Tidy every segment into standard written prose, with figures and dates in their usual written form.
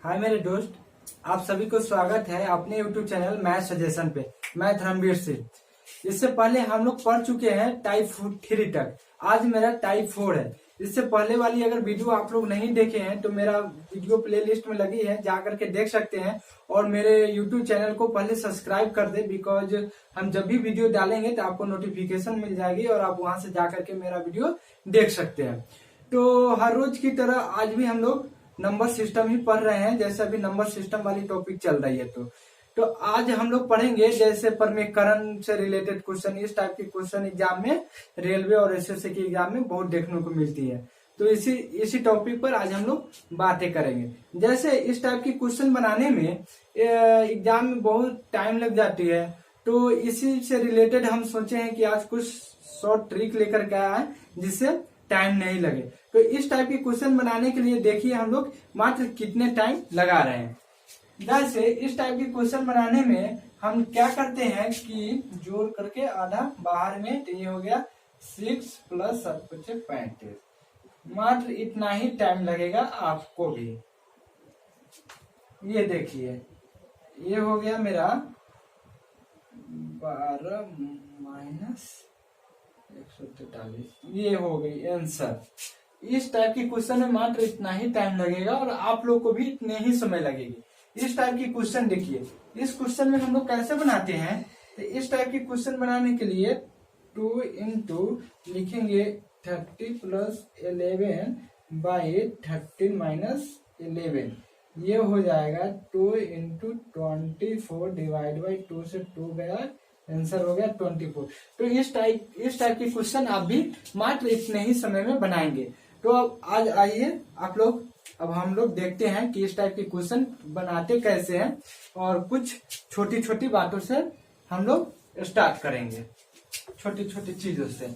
हाय मेरे दोस्त, आप सभी को स्वागत है अपने YouTube चैनल मैथ सजेशन पे। मैं धर्मवीर सिंह। इससे पहले हम लोग पढ़ चुके हैं टाइप 3 तक। आज मेरा टाइप 4 है। इससे पहले वाली अगर वीडियो आप लोग नहीं देखे हैं तो मेरा वीडियो प्लेलिस्ट में लगी है, जा करके देख सकते हैं। और मेरे YouTube चैनल को पहले सब्सक्राइब कर दे, बिकॉज हम जब भी वीडियो डालेंगे तो आपको नोटिफिकेशन मिल जाएगी और आप वहां से जा करके मेरा वीडियो देख सकते हैं। तो हर रोज की तरह आज भी हम लोग नंबर सिस्टम ही पढ़ रहे हैं, जैसे अभी नंबर सिस्टम वाली टॉपिक चल रही है। तो आज हम लोग पढ़ेंगे जैसे परमेकरण से रिलेटेड क्वेश्चन। इस टाइप के क्वेश्चन एग्जाम में, रेलवे और एसएससी के एग्जाम में बहुत देखने को मिलती है। तो इसी टॉपिक पर आज हम लोग बातें करेंगे। जैसे इस टाइप की क्वेश्चन बनाने में एग्जाम में बहुत टाइम लग जाती है, तो इसी से रिलेटेड हम सोचे हैं कि आज कुछ शॉर्ट ट्रिक लेकर के आए हैं जिससे टाइम नहीं लगे। तो इस टाइप के क्वेश्चन बनाने के लिए देखिए हम लोग मात्र कितने टाइम लगा रहे हैं। जैसे इस टाइप के क्वेश्चन बनाने में हम क्या करते हैं कि जोड़ करके आधा बाहर में, तो ये हो गया 6 + 7 × 35। मात्र इतना ही टाइम लगेगा आपको भी। ये देखिए, ये हो गया मेरा 12 - 143। ये हो गई आंसर। इस टाइप की क्वेश्चन में मात्र इतना ही टाइम लगेगा और आप लोग को भी इतने ही समय लगेगी। इस टाइप की क्वेश्चन देखिए, इस क्वेश्चन में हम लोग कैसे बनाते हैं। तो इस टाइप की क्वेश्चन बनाने के लिए 2 × लिखेंगे 30 + 11 / 13 - 11। ये हो जाएगा 2 × 24 / 2 से 2 गया, आंसर हो गया 24। तो इस टाइप की क्वेश्चन आप भी मात्र इतने ही समय में बनाएंगे। तो अब आज आइए आप लोग, अब हम लोग देखते हैं कि इस टाइप के क्वेश्चन बनाते कैसे हैं और कुछ छोटी छोटी बातों से हम लोग स्टार्ट करेंगे, छोटी छोटी चीजों से।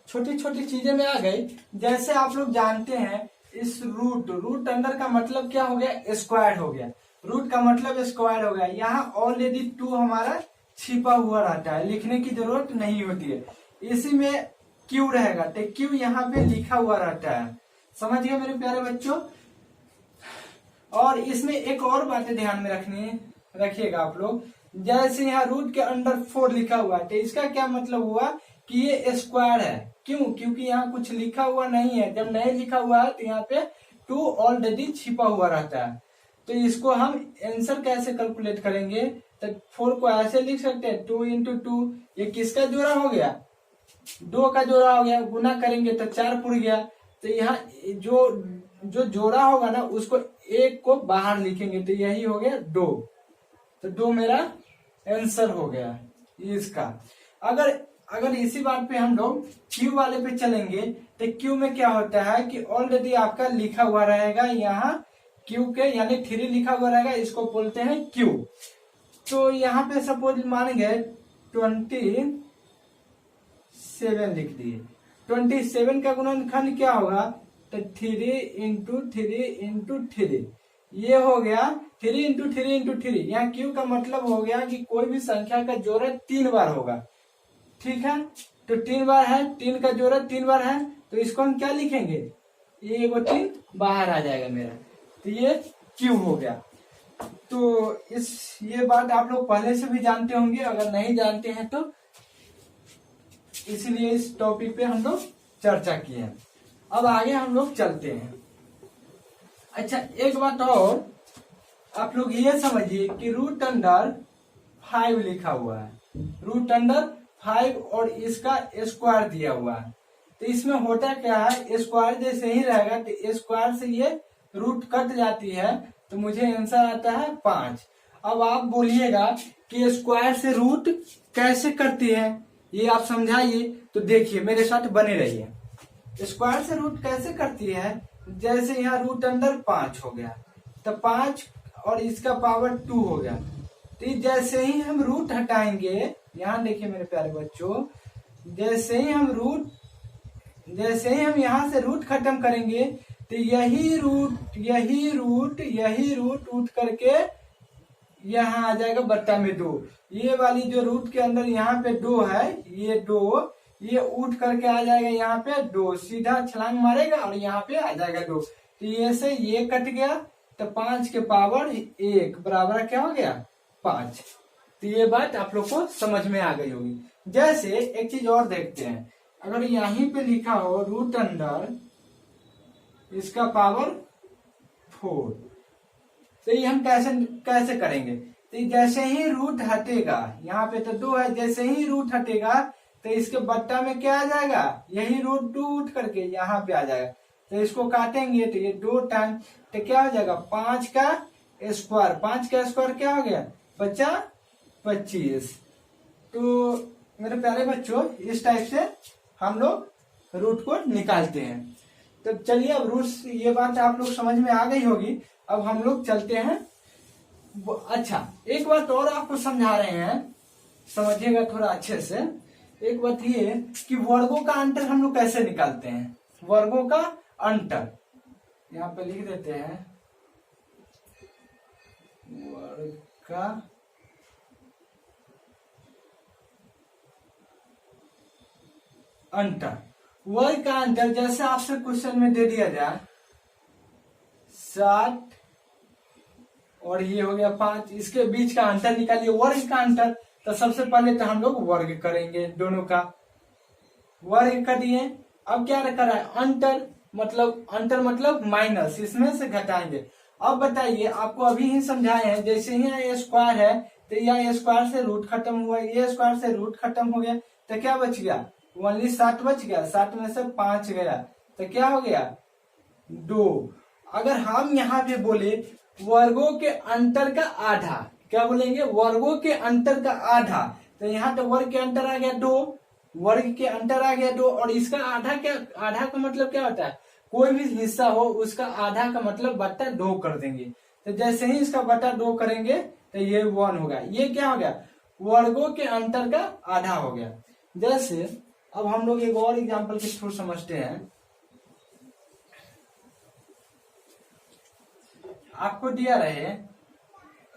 छोटी छोटी चीजें में आ गई। जैसे आप लोग जानते हैं इस रूट अंडर का मतलब क्या हो गया, स्क्वायर हो गया। रूट का मतलब स्क्वायर हो गया। यहाँ ऑलरेडी 2 हमारा छिपा हुआ रहता है, लिखने की जरूरत नहीं होती है। इसी में क्यू रहेगा, तो क्यू यहाँ पे लिखा हुआ रहता है। समझ गए मेरे प्यारे बच्चों। और इसमें एक और बातें ध्यान में रखिएगा आप लोग। जैसे यहाँ रूट के अंडर 4 लिखा हुआ है, तो इसका क्या मतलब हुआ कि ये स्क्वायर है। क्यों? क्योंकि यहाँ कुछ लिखा हुआ नहीं है। जब नहीं लिखा हुआ है तो यहाँ पे 2 ऑलरेडी छिपा हुआ रहता है। तो इसको हम आंसर कैसे कैलकुलेट करेंगे, तो 4 को ऐसे लिख सकते हैं 2 × 2। ये किसका जोड़ा हो गया, 2 का जोड़ा हो गया। गुना करेंगे तो 4 पुर गया। तो यहाँ जो जोड़ा होगा ना, उसको 1 को बाहर लिखेंगे, तो यही हो गया 2। तो 2 मेरा आंसर हो गया इसका। अगर इसी बात पे हम लोग क्यू वाले पे चलेंगे, तो क्यू में क्या होता है कि ऑलरेडी आपका लिखा हुआ रहेगा यहाँ क्यू के, यानी 3 लिखा हुआ रहेगा, इसको बोलते हैं क्यू। तो यहाँ पे सपोज मान गए 27 लिख दिए। 27 का गुणनखंड क्या होगा, तो 3 × 3 × 3। ये हो गया 3 × 3 × 3। यहाँ क्यू का मतलब हो गया कि कोई भी संख्या का जोड़ा 3 बार होगा। ठीक है, तो 3 बार है, 3 का जोड़ा 3 बार है, तो इसको हम क्या लिखेंगे, ये 3 बाहर आ जाएगा मेरा। तो ये क्यू हो गया। तो ये बात आप लोग पहले से भी जानते होंगे, अगर नहीं जानते हैं तो इसलिए इस टॉपिक पे हम लोग चर्चा किए हैं। अब आगे हम लोग चलते हैं। अच्छा, एक बात और आप लोग ये समझिए कि रूट अंडर 5 लिखा हुआ है। रूट अंडर 5 और इसका स्क्वायर दिया हुआ है। तो इसमें होता क्या है, स्क्वायर जैसे ही रहेगा तो स्क्वायर से ये रूट कट जाती है, तो मुझे आंसर आता है 5। अब आप बोलिएगा कि स्क्वायर से रूट कैसे करती है, ये आप समझाइए। तो देखिए मेरे साथ बने रहिए। स्क्वायर से रूट कैसे करती है, जैसे यहाँ रूट अंडर 5 हो गया, तो 5 और इसका पावर 2 हो गया। तो जैसे ही हम रूट हटाएंगे, यहाँ देखिए मेरे प्यारे बच्चों, जैसे ही हम यहाँ से रूट खत्म करेंगे, तो यही रूट उठ करके यहाँ आ जाएगा बट्टा में 2। ये वाली जो रूट के अंदर यहाँ पे 2 है, ये 2 ये उठ करके आ जाएगा यहाँ पे 2, सीधा छलांग मारेगा और यहाँ पे आ जाएगा 2। तो ये से ये कट गया, तो 5 के पावर 1 बराबर क्या हो गया 5। तो ये बात आप लोग को समझ में आ गई होगी। जैसे एक चीज और देखते हैं, अगर यहीं पे लिखा हो रूट अंडर इसका पावर 4, तो ये हम कैसे कैसे करेंगे। तो जैसे ही रूट हटेगा, यहाँ पे तो 2 है, जैसे ही रूट हटेगा तो इसके बट्टा में क्या आ जाएगा, यही रूट 2 उठ करके यहाँ पे आ जाएगा। तो इसको काटेंगे तो ये 2 टाइम, तो क्या हो जाएगा 5 का स्क्वायर, 5 का स्क्वायर क्या हो गया बच्चा 25। तो मेरे प्यारे बच्चों इस टाइप से हम लोग रूट को निकालते हैं। तो चलिए अब रूट, ये बात आप लोग समझ में आ गई होगी। अब हम लोग चलते हैं। अच्छा एक बात और आपको समझा रहे हैं, समझिएगा थोड़ा अच्छे से। एक बात ये कि वर्गों का अंतर हम लोग कैसे निकालते हैं, वर्गों का अंतर यहाँ पे लिख देते हैं, वर्ग का अंतर। वर्ग का अंतर जैसे आपसे क्वेश्चन में दे दिया जाए 60 और ये हो गया 5, इसके बीच का अंतर निकालिए वर्ग का अंतर। तो सबसे पहले तो हम लोग वर्ग करेंगे, दोनों का वर्ग कर दिए। अब क्या रखा है अंतर, मतलब अंतर मतलब माइनस, इसमें से घटाएंगे। अब बताइए, आपको अभी ही समझाए हैं, जैसे ही ये स्क्वायर है तो यह स्क्वायर से रूट खत्म हुआ, ये स्क्वायर से रूट खत्म हो गया, तो क्या बच गया ओनली 60 बच गया, 60 में से 5 गया, तो क्या हो गया 2। अगर हम यहाँ पे बोले वर्गों के अंतर का आधा, क्या बोलेंगे वर्गों के अंतर का आधा, तो यहाँ तो वर्ग के अंतर आ गया 2, वर्ग के अंतर आ गया 2, और इसका आधा, क्या आधा का मतलब क्या होता है, कोई भी हिस्सा हो उसका आधा का मतलब बट्टा 2 कर देंगे। तो जैसे ही इसका बट्टा 2 करेंगे तो ये 1 होगा, ये क्या हो गया वर्गों के अंतर का आधा हो गया। जैसे अब हम लोग एक और एग्जांपल के थ्रू समझते हैं। आपको दिया रहे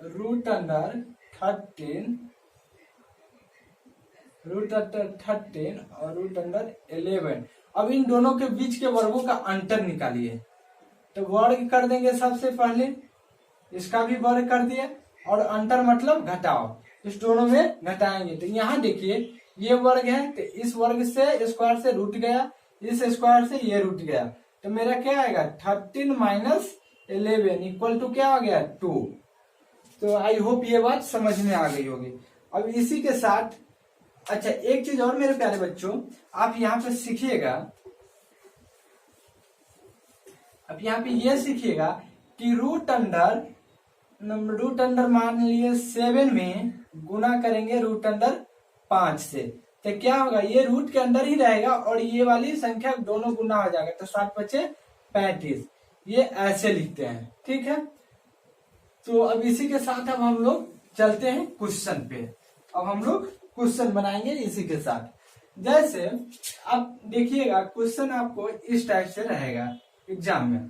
रूट अंडर 13 और रूट अंडर 11। अब इन दोनों के बीच के वर्गों का अंतर निकालिए। तो वर्ग कर देंगे सबसे पहले, इसका भी वर्ग कर दिए, और अंतर मतलब घटाओ, इस दोनों में घटाएंगे। तो यहाँ देखिए ये वर्ग है, तो इस वर्ग से स्क्वायर से रूट गया, इस स्क्वायर से ये रूट गया, तो मेरा क्या आएगा 13 माइनस 11 इक्वल टू क्या हो गया 2। तो आई होप ये बात समझ में आ गई होगी। अब इसी के साथ अच्छा एक चीज और मेरे प्यारे बच्चों, आप यहाँ पे सीखिएगा, अब यहाँ पे ये सीखिएगा कि रूट अंडर मान लिए 7 में गुना करेंगे रूट अंडर 5 से, तो क्या होगा ये रूट के अंदर ही रहेगा और ये वाली संख्या दोनों गुना हो जाएगा, तो 7 बचे 35। ये ऐसे लिखते हैं, ठीक है। तो अब इसी के साथ अब हम लोग चलते हैं क्वेश्चन पे। अब हम लोग क्वेश्चन बनाएंगे इसी के साथ। जैसे अब देखिएगा क्वेश्चन आपको इस टाइप से रहेगा एग्जाम में।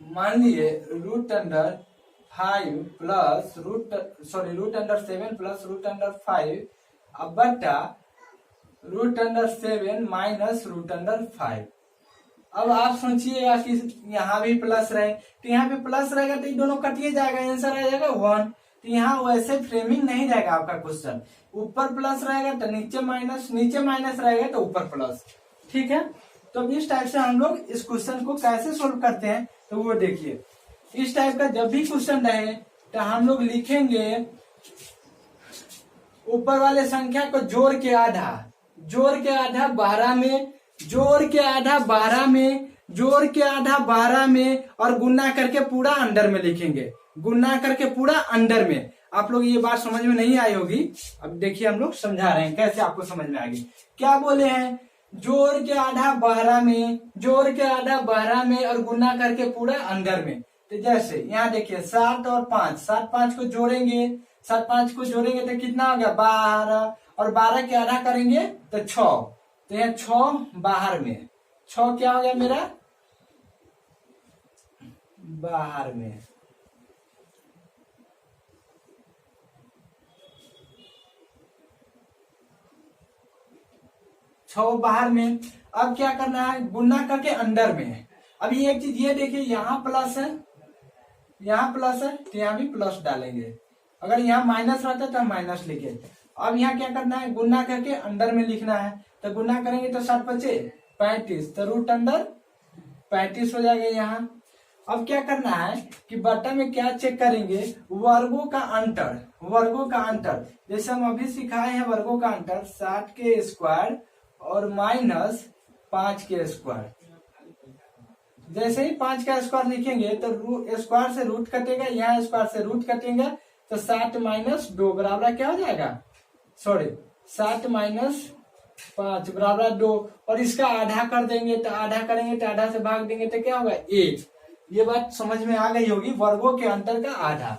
मान लिए root under 5 plus root under 7 plus root under 5 अब बटा root under 7 minus root under 5। अब आप सोचिएगा कि यहाँ भी प्लस रहे, तो यहाँ पे प्लस रहेगा तो ये दोनों कटिए जाएगा, आंसर आ जाएगा 1। तो यहाँ वैसे फ्रेमिंग नहीं रहेगा आपका क्वेश्चन, ऊपर प्लस रहेगा तो नीचे माइनस, नीचे माइनस रहेगा तो ऊपर प्लस, ठीक है। तो इस टाइप से हम लोग इस क्वेश्चन को कैसे सोल्व करते हैं, तो वो देखिए इस टाइप का जब भी क्वेश्चन रहे तो हम लोग लिखेंगे ऊपर वाले संख्या को जोड़ के आधा 12 में, जोड़ के आधा 12 में, जोड़ के आधा 12 में, और गुना करके पूरा अंडर में लिखेंगे, गुना करके पूरा अंडर में। आप लोग ये बात समझ में नहीं आई होगी, अब देखिए हम लोग समझा रहे हैं कैसे आपको समझ में आएगी। क्या बोले हैं, जोड़ के आधा 12 में, जोड़ के आधा 12 में और गुना करके पूरा अंदर में। तो जैसे यहाँ देखिए 7 और 5, 7 5 को जोड़ेंगे, 7 5 को जोड़ेंगे तो कितना हो गया 12, और 12 के आधा करेंगे तो 6, तो यहाँ 6 बाहर में, 6 क्या हो गया मेरा बाहर में। 6 बाहर में। अब क्या करना है, गुना करके अंदर में है। अभी एक चीज ये देखिए, यहाँ प्लस है, यहाँ प्लस है, तो यहाँ भी प्लस डालेंगे। अगर यहाँ माइनस रहता है तो हम माइनस लिखे। अब यहाँ क्या करना है, गुना करके अंदर में लिखना है। तो गुना करेंगे तो 7 पचे 35, तो रूट अंदर 35 हो जाएगा यहाँ। अब क्या करना है कि बटा में क्या चेक करेंगे, वर्गों का अंतर। वर्गों का अंतर जैसे हम अभी सिखाए हैं, वर्गों का अंतर 60 के स्क्वायर और माइनस 5 के स्क्वायर। जैसे ही 5 का स्क्वायर लिखेंगे तो स्क्वायर से रूट कटेगा, यहाँ स्क्वायर से रूट कटेंगे, तो 60 माइनस 2 बराबर क्या हो जाएगा, सॉरी 60 माइनस 5 बराबर 2। और इसका आधा कर देंगे, तो आधा करेंगे तो आधा से भाग देंगे तो क्या होगा 1। ये बात समझ में आ गई होगी, वर्गों के अंतर का आधा।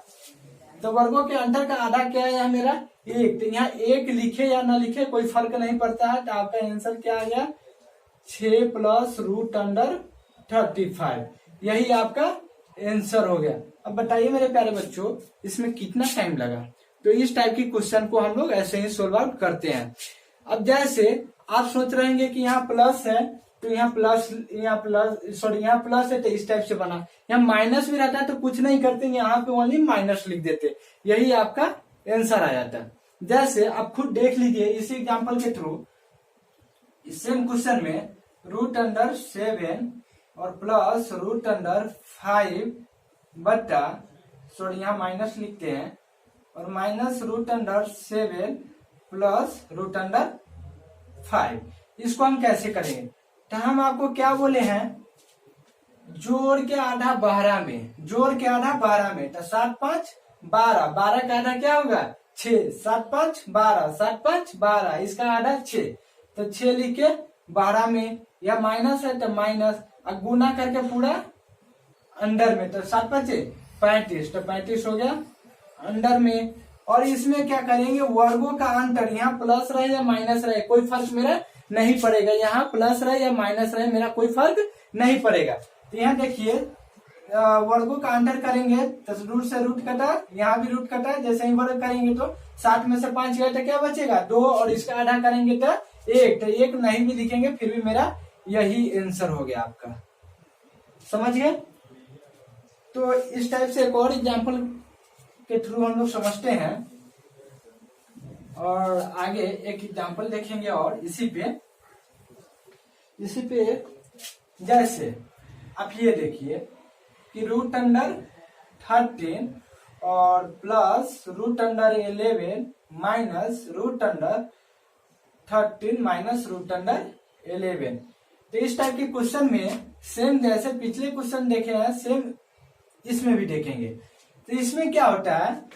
तो वर्गों के अंतर का आधा क्या है यहाँ मेरा 1। तो यहाँ 1 लिखे या ना लिखे कोई फर्क नहीं पड़ता है। तो आपका आंसर क्या आ गया, 6 प्लस रूट अंडर 35। यही आपका आंसर हो गया। अब बताइए मेरे प्यारे बच्चों, इसमें कितना टाइम लगा। तो इस टाइप की क्वेश्चन को हम लोग ऐसे ही सोल्व आउट करते हैं। अब जैसे आप सोच रहे हैं कि यहाँ प्लस है, तो यहाँ प्लस यहाँ प्लस है, तो इस टाइप से बना। यहाँ माइनस भी रहता है तो कुछ नहीं करते, यहाँ पे ओनली माइनस लिख देते, यही आपका आंसर आ जाता है। जैसे आप खुद देख लीजिए इसी एग्जाम्पल के थ्रू, सेम क्वेश्चन में रूट अंडर 7 और प्लस रूट अंडर 5 बटा, सॉरी यहाँ माइनस लिखते हैं, और minus root under 7 plus root under 5। इसको हम कैसे करेंगे, तो हम आपको क्या बोले हैं, जोड़ के आधा 12 में, जोड़ के आधा 12 में, तो 7 5 12, 12 का आधा क्या होगा 6, 7 5 12, 7 5 12, इसका आधा 6, तो 6 लिख के 12 में, या माइनस है तो माइनस, गुना करके पूरा अंदर में, तो 7 5 35, तो 35 हो गया अंदर में। और इसमें क्या करेंगे, वर्गों का अंतर, यहाँ प्लस रहे या माइनस रहे कोई फर्क मेरा नहीं पड़ेगा, यहाँ प्लस रहे या माइनस रहे मेरा कोई फर्क नहीं पड़ेगा। तो यहाँ देखिए वर्गों का अंतर करेंगे तो रूट से रूट कटा, यहाँ भी रूट कटा, जैसे ही वर्ग करेंगे तो 7 में से 5 गए तो क्या बचेगा 2, और इसका आधा करेंगे तो 1, तो 1 नहीं भी लिखेंगे फिर भी मेरा यही आंसर हो गया आपका, समझ गए। तो इस टाइप से एक और एग्जाम्पल के थ्रू हम लोग समझते हैं, और आगे एक एग्जाम्पल देखेंगे। और इसी पे जैसे आप ये देखिए कि रूट अंडर 13 और plus root under 11 minus root under 13 minus root under 11। तो इस टाइप के क्वेश्चन में सेम जैसे पिछले क्वेश्चन देखे हैं, सेम इसमें भी देखेंगे। तो इसमें क्या होता है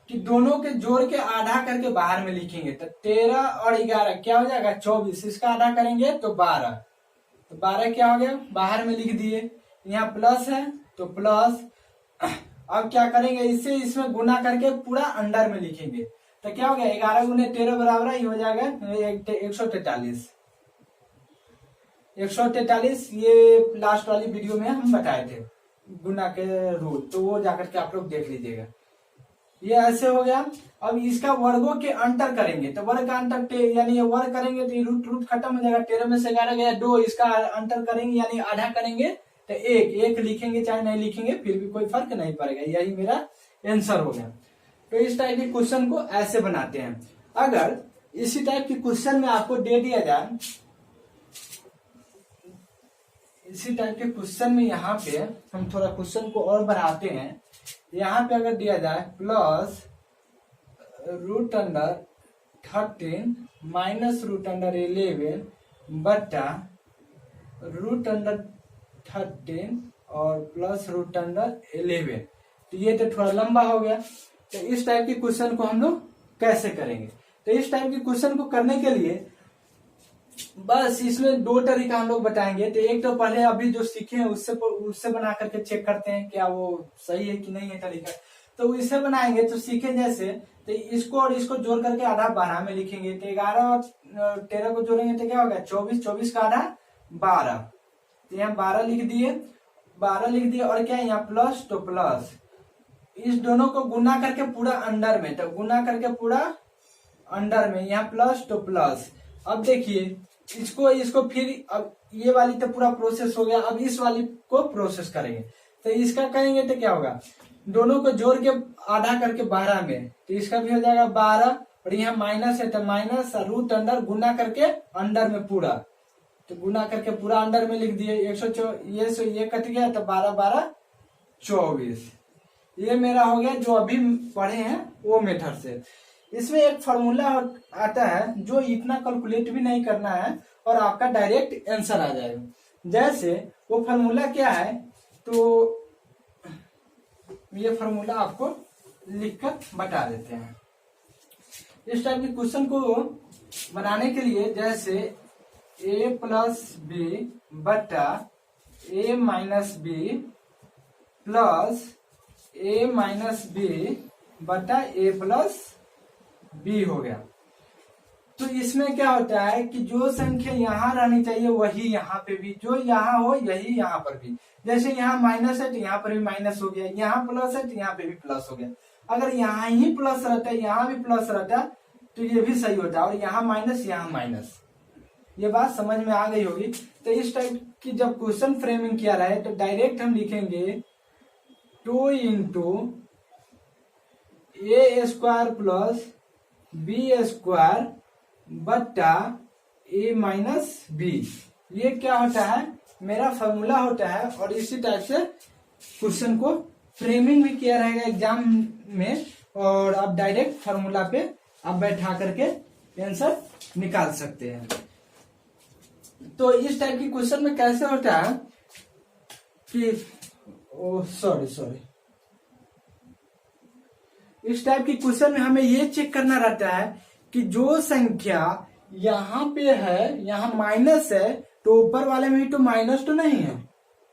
कि दोनों के जोड़ के आधा करके बाहर में लिखेंगे, तो 13 और 11 क्या हो जाएगा 24, इसका आधा करेंगे तो 12, तो 12 क्या हो गया बाहर में लिख दिए। यहाँ प्लस है तो प्लस, अब क्या करेंगे इससे इसमें गुना करके पूरा अंदर में लिखेंगे, तो क्या हो गया 11 गुने 13 बराबर ही हो जाएगा 143। 143 ये लास्ट वाली वीडियो में हम बताए थे गुना के रूल, तो वो जाकर के आप लोग देख लीजिएगा। ये ऐसे हो गया। अब इसका वर्गों के अंतर करेंगे, तो वर्ग का अंतर यानी ये वर्ग करेंगे तो रूट रूट खत्म हो जाएगा, 13 में से 11 गया 2, इसका अंतर करेंगे यानी आधा करेंगे तो 1 लिखेंगे चाहे नहीं लिखेंगे फिर भी कोई फर्क नहीं पड़ेगा, यही मेरा आंसर हो गया। तो इस टाइप के क्वेश्चन को ऐसे बनाते हैं। अगर इसी टाइप के क्वेश्चन में आपको दे दिया जाए, इसी टाइप के क्वेश्चन में यहाँ पे हम थोड़ा क्वेश्चन को और बढ़ाते हैं। यहाँ पे अगर दिया जाए plus root under 13 minus root under 11 बटा रूट अंडर 13 और प्लस रूट अंडर 11, तो ये तो थोड़ा लंबा हो गया। तो इस टाइप के क्वेश्चन को हम लोग कैसे करेंगे, तो इस टाइप के क्वेश्चन को करने के लिए बस इसमें 2 तरीका हम लोग बताएंगे। तो एक तो पहले अभी जो सीखे हैं उससे बना करके चेक करते हैं क्या वो सही है कि नहीं है तरीका। तो इससे बनाएंगे तो सीखे जैसे, तो इसको और इसको जोड़ करके आधा 12 में लिखेंगे, तो 11 और 13 को जोड़ेंगे तो क्या होगा 24, 24 का आधा 12, तो यहाँ 12 लिख दिए, 12 लिख दिए, और क्या यहाँ प्लस, तो प्लस इस दोनों को गुना करके पूरा अंदर में, तो गुना करके पूरा अंडर में, यहाँ प्लस तो प्लस। अब देखिए इसको फिर, अब ये वाली तो पूरा प्रोसेस हो गया, अब इस वाली को प्रोसेस करेंगे। तो इसका करेंगे तो क्या होगा, दोनों को जोड़ के आधा करके 12 में, तो इसका भी हो जाएगा 12, और यहाँ माइनस है तो माइनस, रूट अंडर गुना करके अंडर में पूरा, तो गुना करके पूरा अंडर में लिख दिए। 124 ये कट गया तो 12 12 24। ये मेरा हो गया जो अभी पढ़े हैं वो मेथड से। इसमें एक फॉर्मूला आता है जो इतना कैलकुलेट भी नहीं करना है और आपका डायरेक्ट आंसर आ जाएगा। जैसे वो फॉर्मूला क्या है, तो ये फॉर्मूला आपको लिखकर बता देते हैं। इस टाइप के क्वेश्चन को बनाने के लिए जैसे a प्लस बी बटा a minus B plus a minus B बटा a प्लस बी हो गया। तो इसमें क्या होता है कि जो संख्या यहाँ रहनी चाहिए वही यहाँ पे भी, जो यहाँ हो यही यहाँ पर भी। जैसे यहाँ माइनस है तो यहाँ पर भी माइनस हो गया, यहाँ प्लस है तो यहाँ पे भी प्लस हो गया। अगर यहाँ ही प्लस रहता है यहाँ भी प्लस रहता तो ये भी सही होता, और यहाँ माइनस यहाँ माइनस। ये बात समझ में आ गई होगी। तो इस टाइप की जब क्वेश्चन फ्रेमिंग किया रहा है तो डायरेक्ट हम लिखेंगे 2 इंटू ए स्क्वायर प्लस बी स्क्वायर बटा ए माइनस बी। ये क्या होता है, मेरा फॉर्मूला होता है। और इसी टाइप से क्वेश्चन को फ्रेमिंग भी किया रहेगा एग्जाम में, और आप डायरेक्ट फॉर्मूला पे आप बैठा करके आंसर निकाल सकते हैं। तो इस टाइप की क्वेश्चन में कैसे होता है कि सॉरी इस टाइप की क्वेश्चन में हमें ये चेक करना रहता है कि जो संख्या यहाँ पे है, यहाँ माइनस है, तो ऊपर वाले में तो माइनस तो नहीं है,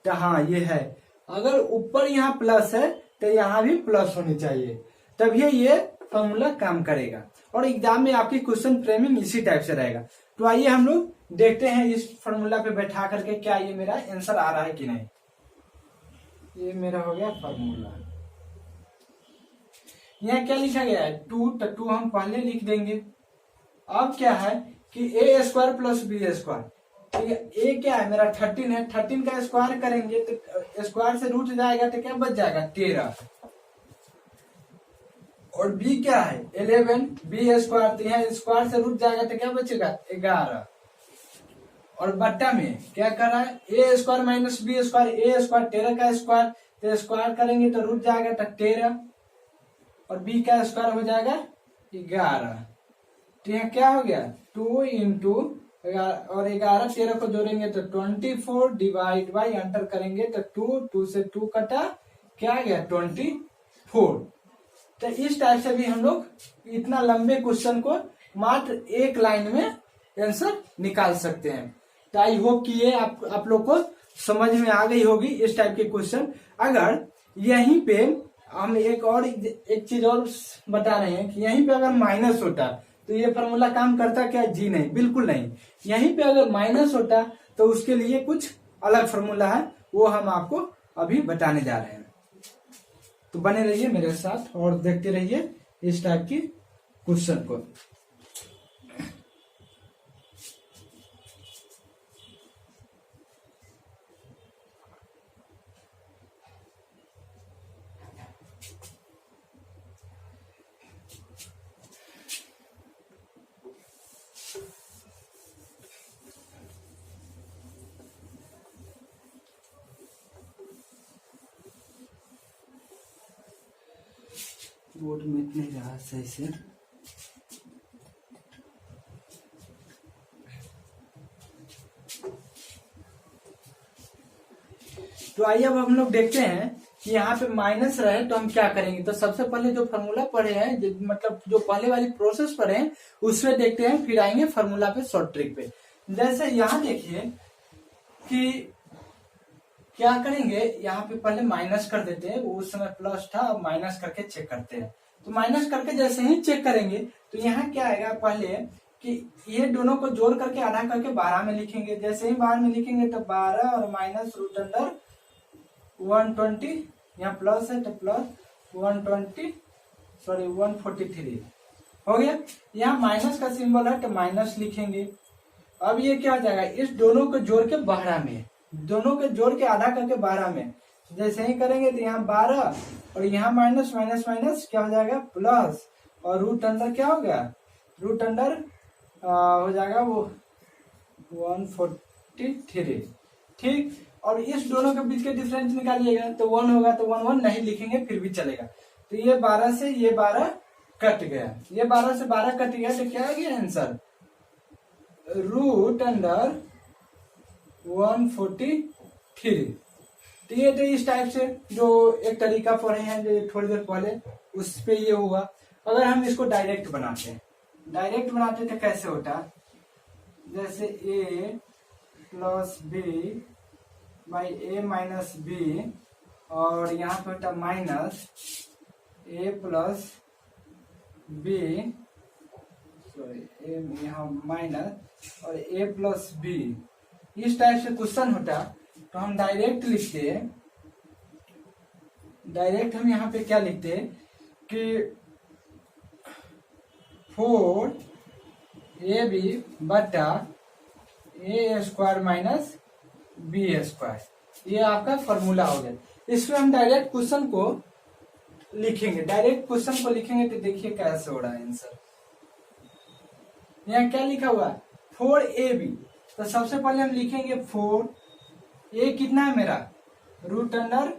तो हाँ ये है। अगर ऊपर यहाँ प्लस है तो यहाँ भी प्लस होनी चाहिए, तभी ये फॉर्मूला काम करेगा। और एग्जाम में आपकी क्वेश्चन फ्रेमिंग इसी टाइप से रहेगा। तो आइए हम लोग देखते हैं इस फॉर्मूला पे बैठा करके क्या ये मेरा आंसर आ रहा है कि नहीं। ये मेरा हो गया फॉर्मूला। यहाँ क्या लिखा गया है 2, तो 2 हम पहले लिख देंगे। अब क्या है कि ए स्क्वायर प्लस बी स्क्वायर, तो ए क्या है मेरा 13 है, 13 का स्क्वायर करेंगे तो स्क्वायर से रूट जाएगा तो क्या बच जाएगा 13। और बी क्या है 11, बी स्क्वायर, तो यहाँ स्क्वायर से रूट जाएगा तो क्या बचेगा 11। और बट्टा में क्या कर रहा है ए स्क्वायर माइनस बी स्क्वायर, ए स्क्वायर 13 का स्क्वायर, तो स्क्वायर करेंगे तो रूट जाएगा तो 13, और बी का स्क्वायर हो जाएगा 11। तो यहाँ क्या हो गया 2 इंटू और 11 13 को जोड़ेंगे तो 24 डिवाइड बाई अंतर करेंगे तो 2 से 2 कटा, क्या आ गया 24। तो इस टाइप से भी हम लोग इतना लंबे क्वेश्चन को मात्र एक लाइन में आंसर निकाल सकते हैं। तो आई होप कि ये आप लोग को समझ में आ गई होगी इस टाइप के क्वेश्चन। अगर यहीं पे हम एक चीज और बता रहे हैं कि यहीं पे अगर माइनस होता तो ये फॉर्मूला काम करता क्या, जी नहीं, बिल्कुल नहीं। यहीं पे अगर माइनस होता तो उसके लिए कुछ अलग फॉर्मूला है, वो हम आपको अभी बताने जा रहे हैं। तो बने रहिए मेरे साथ और देखते रहिए इस टाइप की क्वेश्चन को। बोर्ड में नहीं रहा सही से। तो आइए अब हम लोग देखते हैं कि यहाँ पे माइनस रहे तो हम क्या करेंगे। तो सबसे पहले जो फॉर्मूला पढ़े हैं, मतलब जो पहले वाली प्रोसेस पढ़े हैं उसमें देखते हैं, फिर आएंगे फॉर्मूला पे, शॉर्ट ट्रिक पे। जैसे यहाँ देखिए कि क्या करेंगे, यहाँ पे पहले माइनस कर देते हैं, उस समय प्लस था, अब माइनस करके चेक करते हैं। तो माइनस करके जैसे ही चेक करेंगे तो यहाँ क्या आएगा, पहले कि ये दोनों को जोड़ करके आधा करके 12 में लिखेंगे। जैसे ही 12 में लिखेंगे तो 12 और माइनस रूट अंडर 120, यहाँ प्लस है तो प्लस 143, हो गया। यहाँ माइनस का सिंबल है तो माइनस लिखेंगे। अब ये क्या हो जाएगा, इस दोनों को जोड़ के 12 में, दोनों को जोड़ के आधा करके 12 में जैसे ही करेंगे तो यहाँ 12 और यहाँ माइनस माइनस माइनस क्या हो जाएगा प्लस, और रूट अंडर क्या हो गया, रूट अंडर हो जाएगा वो 143। ठीक, और इस दोनों के बीच के डिफरेंस निकालिएगा तो 1 होगा, तो 1 1 नहीं लिखेंगे फिर भी चलेगा। तो ये 12 से ये 12 कट गया, ये 12 से 12 कट गया तो क्या आ गया आंसर, रूट अंडर 143। तो ये तो इस टाइप से जो एक तरीका पढ़े हैं जो थोड़ी देर पहले, उस पे ये हुआ। अगर हम इसको डायरेक्ट बनाते हैं, डायरेक्ट बनाते तो कैसे होता, जैसे a plus B by A minus B, और यहाँ पे होता minus A plus B, sorry A यहाँ माइनस और ए प्लस बी, इस टाइप से क्वेश्चन होता तो हम डायरेक्ट लिखते, डायरेक्ट हम यहाँ पे क्या लिखते कि 4ab बटा ए स्क्वायर माइनस बी स्क्वायर, ये आपका फॉर्मूला हो गया। इसमें हम डायरेक्ट क्वेश्चन को लिखेंगे, डायरेक्ट क्वेश्चन को लिखेंगे तो देखिए कैसे हो रहा है आंसर। यहाँ क्या लिखा हुआ है 4ab, तो सबसे पहले हम लिखेंगे 4, ए कितना है मेरा रूट अंडर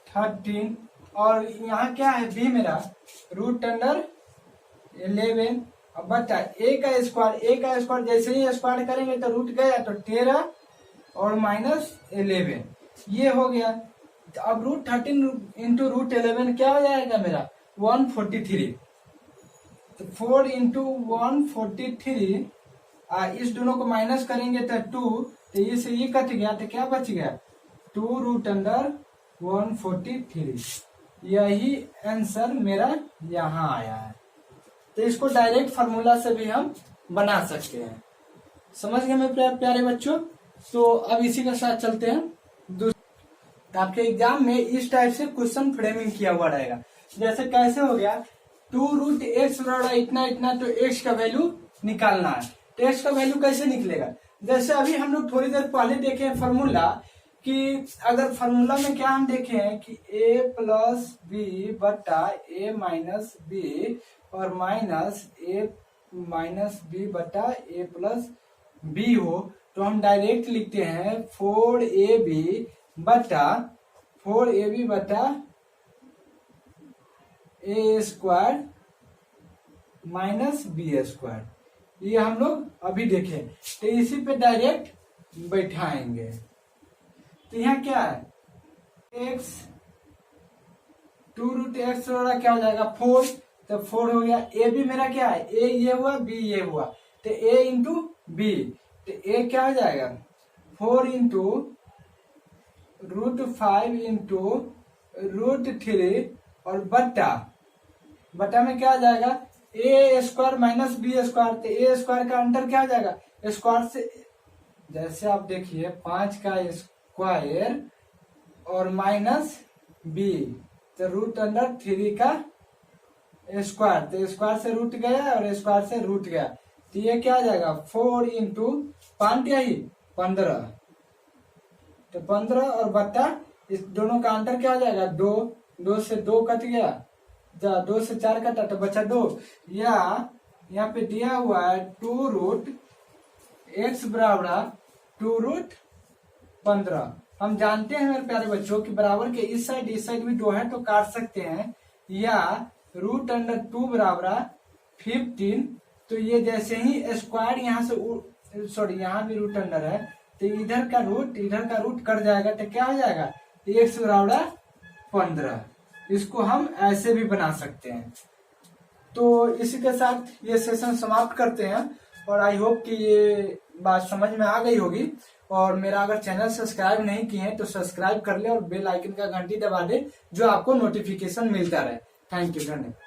13, और यहाँ क्या है बी मेरा रूट अंडर 11, अब बता ए का स्क्वायर, ए का स्क्वायर जैसे ही स्क्वायर करेंगे तो रूट गया तो 13 और माइनस 11, ये हो गया। तो अब रूट 13 इंटू रूट 11 क्या हो जाएगा मेरा 143, तो 4 इंटू 143, इस दोनों को माइनस करेंगे तो 2, तो ये से ये कट गया तो क्या बच गया 2 रूट अंडर 143, यही आंसर मेरा यहाँ आया है। तो इसको डायरेक्ट फार्मूला से भी हम बना सकते हैं। समझ गए मेरे प्यारे बच्चों। तो अब इसी के साथ चलते हैं तो आपके एग्जाम में इस टाइप से क्वेश्चन फ्रेमिंग किया हुआ रहेगा। जैसे कैसे हो गया 2 रूट एक्स बराबर इतना इतना, तो एक्स का वैल्यू निकालना है। तो एक्स का वैल्यू कैसे निकलेगा, जैसे अभी हम लोग थोड़ी देर पहले देखे हैं फॉर्मूला कि अगर फॉर्मूला में क्या हम देखे हैं कि a प्लस बी बटा ए माइनस बी और माइनस ए माइनस बी बटा ए प्लस बी हो, तो हम डायरेक्ट लिखते हैं 4ab बटा ए स्क्वायर माइनस बी स्क्वायर, ये हम लोग अभी देखे। तो इसी पे डायरेक्ट बैठाएंगे। तो यहाँ क्या है x 2 रूट एक्स वाला क्या हो जाएगा 4, तो 4 हो गया। ए बी मेरा क्या है a ये हुआ b ये हुआ, तो a इंटू बी, तो a क्या हो जाएगा 4 इंटू रूट 5 इंटू रूट 3 और बटा में क्या आ जाएगा ए स्क्वायर माइनस बी स्क्वायर, तो ए स्क्वायर का अंतर क्या आ जाएगा स्क्वायर से, जैसे आप देखिए 5 का स्क्वायर और माइनस बी, तो रूट अंडर 3 का स्क्वायर, तो स्क्वायर से रूट गया और स्क्वायर से रूट गया, तो ये क्या आ जाएगा 4 इंटू 5 यही 15, तो 15 और बट्टा इस दोनों का अंतर क्या आ जाएगा 2, 2 से 2 कट गया, 2 से 4 कटा तो बचा 2, या यहाँ पे दिया हुआ है 2 रूट एक्स बराबर 2 रूट 15। हम जानते हैं मेरे प्यारे बच्चों कि बराबर के इस साइड भी 2 है तो काट सकते हैं, या रूट अंडर 2 बराबर 15, तो ये जैसे ही स्क्वायर यहाँ से सॉरी यहाँ भी रूट अंडर है, तो इधर का रूट कट जाएगा, तो क्या हो जाएगा एक्स बराबर 15। इसको हम ऐसे भी बना सकते हैं। तो इसी के साथ ये सेशन समाप्त करते हैं, और आई होप कि ये बात समझ में आ गई होगी। और मेरा अगर चैनल सब्सक्राइब नहीं किए हैं तो सब्सक्राइब कर ले और बेल आइकन का घंटी दबा दे, जो आपको नोटिफिकेशन मिलता रहे। थैंक यू, धन्यवाद।